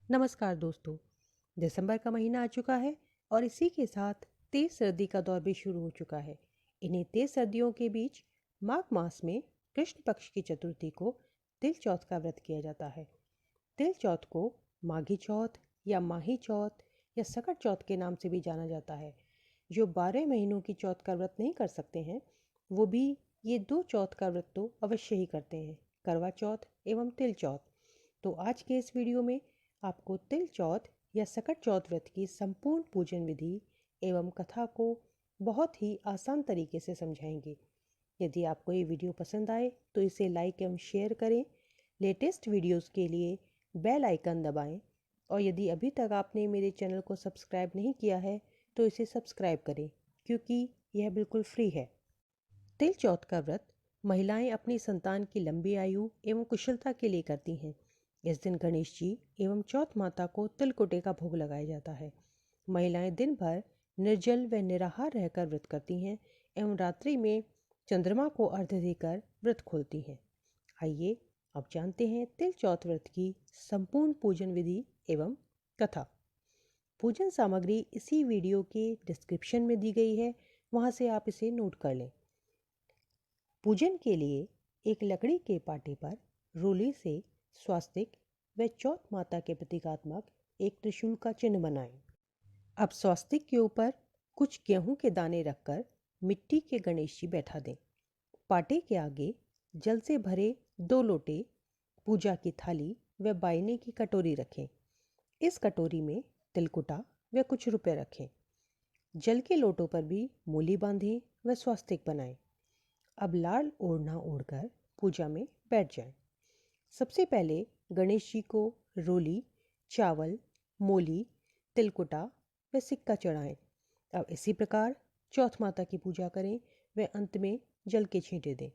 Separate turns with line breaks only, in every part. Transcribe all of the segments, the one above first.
नमस्कार दोस्तों। दिसंबर का महीना आ चुका है और इसी के साथ तेज सर्दी का दौर भी शुरू हो चुका है। इन्हीं तेज सर्दियों के बीच माघ मास में कृष्ण पक्ष की चतुर्थी को तिल चौथ का व्रत किया जाता है। तिल चौथ को माघी चौथ या माही चौथ या सकट चौथ के नाम से भी जाना जाता है। जो 12 महीनों की चौथ का व्रत नहीं कर सकते हैं वो भी ये दो चौथ का व्रत तो अवश्य ही करते हैं, करवा चौथ एवं तिल चौथ। तो आज के इस वीडियो में आपको तिल चौथ या सकट चौथ व्रत की संपूर्ण पूजन विधि एवं कथा को बहुत ही आसान तरीके से समझाएंगे। यदि आपको ये वीडियो पसंद आए तो इसे लाइक एवं शेयर करें। लेटेस्ट वीडियोस के लिए बेल आइकन दबाएं और यदि अभी तक आपने मेरे चैनल को सब्सक्राइब नहीं किया है तो इसे सब्सक्राइब करें, क्योंकि यह बिल्कुल फ्री है। तिल चौथ का व्रत महिलाएं अपनी संतान की लंबी आयु एवं कुशलता के लिए करती हैं। इस दिन गणेश जी एवं चौथ माता को तिलकुटे का भोग लगाया जाता है। महिलाएं दिन भर निर्जल व निराहार रहकर व्रत करती हैं एवं रात्रि में चंद्रमा को अर्घ्य देकर व्रत खोलती हैं। आइए अब जानते हैं तिल चौथ व्रत की संपूर्ण पूजन विधि एवं कथा। पूजन सामग्री इसी वीडियो के डिस्क्रिप्शन में दी गई है, वहां से आप इसे नोट कर लें। पूजन के लिए एक लकड़ी के पाटे पर रूली से स्वास्तिक व चौथ माता के प्रतीकात्मक एक त्रिशूल का चिन्ह बनाएं। अब स्वास्तिक के ऊपर कुछ गेहूं के दाने रखकर मिट्टी के गणेश जी बैठा दें। पाटे के आगे जल से भरे 2 लोटे, पूजा की थाली व बायने की कटोरी रखें। इस कटोरी में तिलकुटा व कुछ रुपए रखें। जल के लोटों पर भी मूली बांधें व स्वास्तिक बनाएं। अब लाल ओढ़ना ओढ़कर पूजा में बैठ जाएं। सबसे पहले गणेश जी को रोली, चावल, मोली, तिलकुटा व सिक्का चढ़ाएं। अब इसी प्रकार चौथ माता की पूजा करें व अंत में जल के छींटे दें।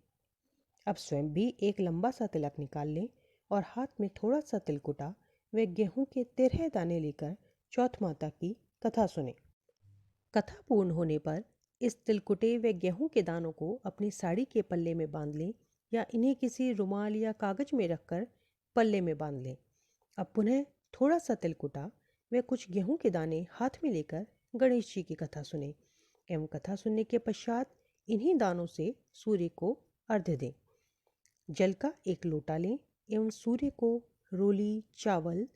अब स्वयं भी एक लंबा सा तिलक निकाल लें और हाथ में थोड़ा सा तिलकुटा व गेहूं के 13 दाने लेकर चौथ माता की कथा सुने। कथा पूर्ण होने पर इस तिलकुटे व गेहूं के दानों को अपनी साड़ी के पल्ले में बांध लें या इन्हें किसी रुमाल या कागज में रखकर पल्ले में बांध लें। अब पुनः थोड़ा सा तिलकुटा व कुछ गेहूं के दाने हाथ में लेकर गणेश जी की कथा सुने एवं कथा सुनने के पश्चात इन्हीं दानों से सूर्य को अर्घ्य दें। जल का एक लोटा लें एवं सूर्य को रोली, चावल,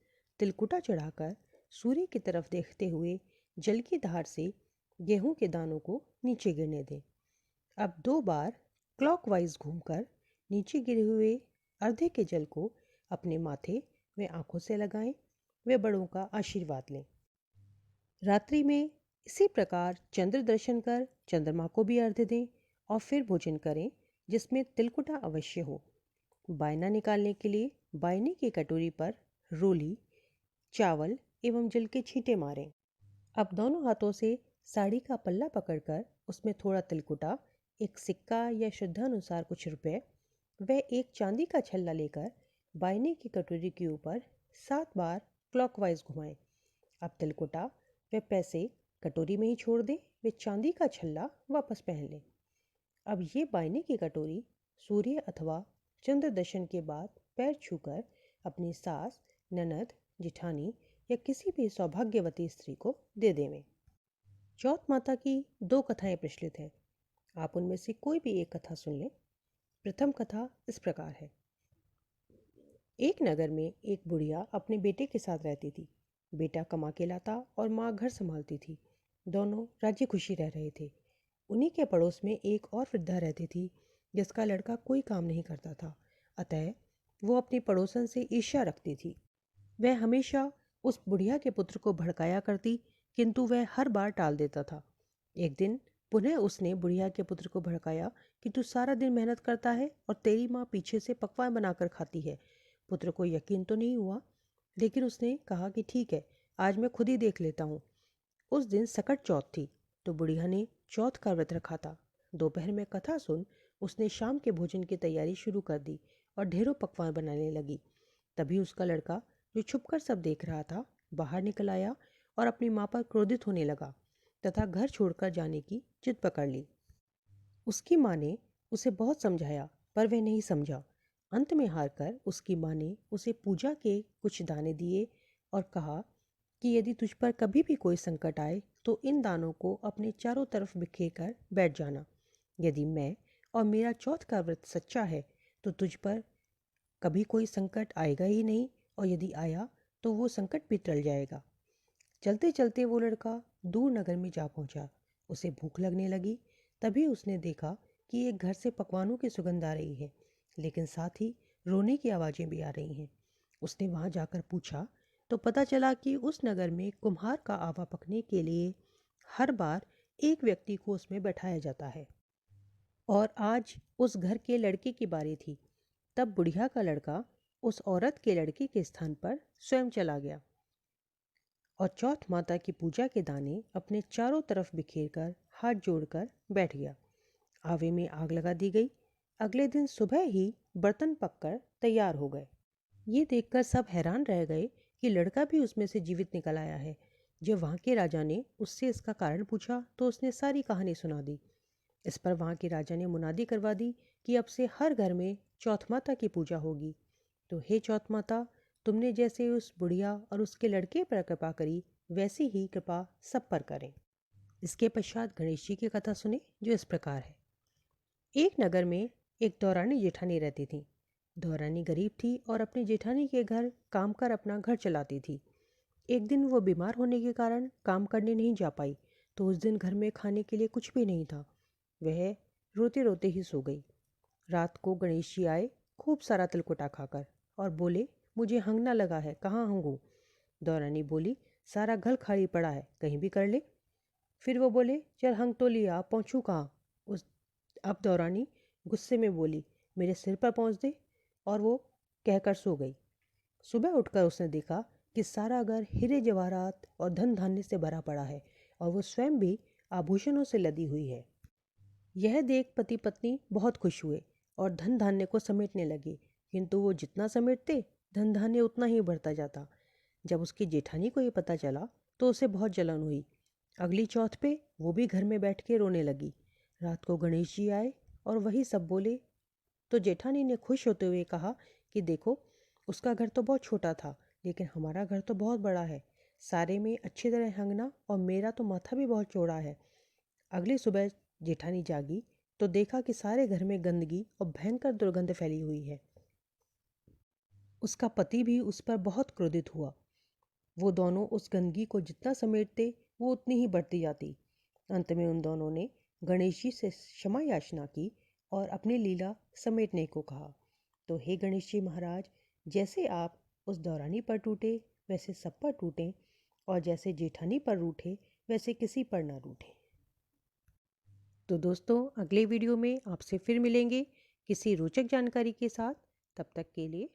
तिलकुटा चढ़ाकर सूर्य की तरफ देखते हुए जल की धार से गेहूं के दानों को नीचे गिरने दें। अब 2 बार क्लॉकवाइज घूमकर नीचे गिरे हुए अर्धे के जल को अपने माथे व आंखों से लगाएं व बड़ों का आशीर्वाद लें। रात्रि में इसी प्रकार चंद्र दर्शन कर चंद्रमा को भी अर्घ्य दें और फिर भोजन करें, जिसमें तिलकुटा अवश्य हो। बायना निकालने के लिए बायने की कटोरी पर रोली, चावल एवं जल के छींटे मारें। अब दोनों हाथों से साड़ी का पल्ला पकड़कर उसमें थोड़ा तिलकुटा, एक सिक्का या श्रद्धानुसार कुछ रुपए व एक चांदी का छल्ला लेकर बायने की कटोरी के ऊपर 7 बार क्लॉकवाइज घुमाएं। अब तिलकुटा व पैसे कटोरी में ही छोड़ दें व चांदी का छल्ला वापस पहन लें। अब ये बायने की कटोरी सूर्य अथवा चंद्र दर्शन के बाद पैर छूकर अपनी सास, ननद, जिठानी या किसी भी सौभाग्यवती स्त्री को दे देवें। चौथ माता की 2 कथाएं प्रचलित हैं। आप उनमें से कोई भी एक कथा सुन लें। प्रथम कथा इस प्रकार है। एक नगर में एक बुढ़िया अपने बेटे के साथ रहती थी। बेटा कमा के लाता और माँ घर संभालती थी। दोनों राजी खुशी रह रहे थे। उन्हीं के पड़ोस में एक और वृद्धा रहती थी, जिसका लड़का कोई काम नहीं करता था। अतः वो अपनी पड़ोसन से ईर्ष्या रखती थी। वह हमेशा उस बुढ़िया के पुत्र को भड़काया करती, किंतु वह हर बार टाल देता था। एक दिन पुनः उसने बुढ़िया के पुत्र को भड़काया कि तू सारा दिन मेहनत करता है और तेरी माँ पीछे से पकवान बनाकर खाती है। पुत्र को यकीन तो नहीं हुआ, लेकिन उसने कहा कि ठीक है, आज मैं खुद ही देख लेता हूँ। उस दिन सकट चौथ थी, तो बुढ़िया ने चौथ का व्रत रखा था। दोपहर में कथा सुन उसने शाम के भोजन की तैयारी शुरू कर दी और ढेरों पकवान बनाने लगी। तभी उसका लड़का, जो छुपकर सब देख रहा था, बाहर निकल आया और अपनी माँ पर क्रोधित होने लगा तथा घर छोड़कर जाने की जिद पकड़ ली। उसकी माँ ने उसे बहुत समझाया, पर वह नहीं समझा। अंत में हारकर उसकी माँ ने उसे पूजा के कुछ दाने दिए और कहा कि यदि तुझ पर कभी भी कोई संकट आए तो इन दानों को अपने चारों तरफ बिखेर कर बैठ जाना। यदि मैं और मेरा चौथ का व्रत सच्चा है तो तुझ पर कभी कोई संकट आएगा ही नहीं, और यदि आया तो वो संकट भी टल जाएगा। चलते चलते वो लड़का दूर नगर में जा पहुंचा। उसे भूख लगने लगी। तभी उसने देखा कि एक घर से पकवानों की सुगंध आ रही है, लेकिन साथ ही रोने की आवाज़ें भी आ रही हैं। उसने वहां जाकर पूछा तो पता चला कि उस नगर में कुम्हार का आवा पकने के लिए हर बार एक व्यक्ति को उसमें बैठाया जाता है, और आज उस घर के लड़के की बारी थी। तब बुढ़िया का लड़का उस औरत के लड़के के स्थान पर स्वयं चला गया और चौथ माता की पूजा के दाने अपने चारों तरफ बिखेर कर हाथ जोड़कर बैठ गया। आवे में आग लगा दी गई। अगले दिन सुबह ही बर्तन पककर तैयार हो गए। ये देखकर सब हैरान रह गए कि लड़का भी उसमें से जीवित निकल आया है। जब वहाँ के राजा ने उससे इसका कारण पूछा तो उसने सारी कहानी सुना दी। इस पर वहाँ के राजा ने मुनादी करवा दी कि अब से हर घर में चौथ माता की पूजा होगी। तो हे चौथ माता, तुमने जैसे उस बुढ़िया और उसके लड़के पर कृपा करी, वैसी ही कृपा सब पर करें। इसके पश्चात गणेश जी की कथा सुने, जो इस प्रकार है। एक नगर में एक दौरानी जेठानी रहती थी। दौरानी गरीब थी और अपनी जेठानी के घर काम कर अपना घर चलाती थी। एक दिन वो बीमार होने के कारण काम करने नहीं जा पाई, तो उस दिन घर में खाने के लिए कुछ भी नहीं था। वह रोते रोते ही सो गई। रात को गणेश जी आए, खूब सारा तिलकुटा खाकर, और बोले, मुझे हंगना लगा है, कहाँ हंगूं? दौरानी बोली, सारा घर खाली पड़ा है, कहीं भी कर ले। फिर वो बोले, चल हंग तो लिया, पहुँचूँ कहाँ? उस अब दौरानी गुस्से में बोली, मेरे सिर पर पहुँच दे, और वो कहकर सो गई। सुबह उठकर उसने देखा कि सारा घर हीरे जवाहरात और धन धान्य से भरा पड़ा है, और वो स्वयं भी आभूषणों से लदी हुई है। यह देख पति पत्नी बहुत खुश हुए और धन धान्य को समेटने लगे, किंतु वो जितना समेटते धन धान्य उतना ही बढ़ता जाता। जब उसकी जेठानी को ये पता चला तो उसे बहुत जलन हुई। अगली चौथ पे वो भी घर में बैठ के रोने लगी। रात को गणेश जी आए और वही सब बोले, तो जेठानी ने खुश होते हुए कहा कि देखो, उसका घर तो बहुत छोटा था, लेकिन हमारा घर तो बहुत बड़ा है। सारे में अच्छी तरह हंगना, और मेरा तो माथा भी बहुत चौड़ा है। अगली सुबह जेठानी जागी तो देखा कि सारे घर में गंदगी और भयंकर दुर्गंध फैली हुई है। उसका पति भी उस पर बहुत क्रोधित हुआ। वो दोनों उस गंदगी को जितना समेटते वो उतनी ही बढ़ती जाती। अंत में उन दोनों ने गणेश जी से क्षमा याचना की और अपनी लीला समेटने को कहा। तो हे गणेश जी महाराज, जैसे आप उस दौरानी पर टूटे वैसे सब पर टूटें, और जैसे जेठानी पर रूठे वैसे किसी पर ना रूठे। तो दोस्तों, अगले वीडियो में आपसे फिर मिलेंगे किसी रोचक जानकारी के साथ। तब तक के लिए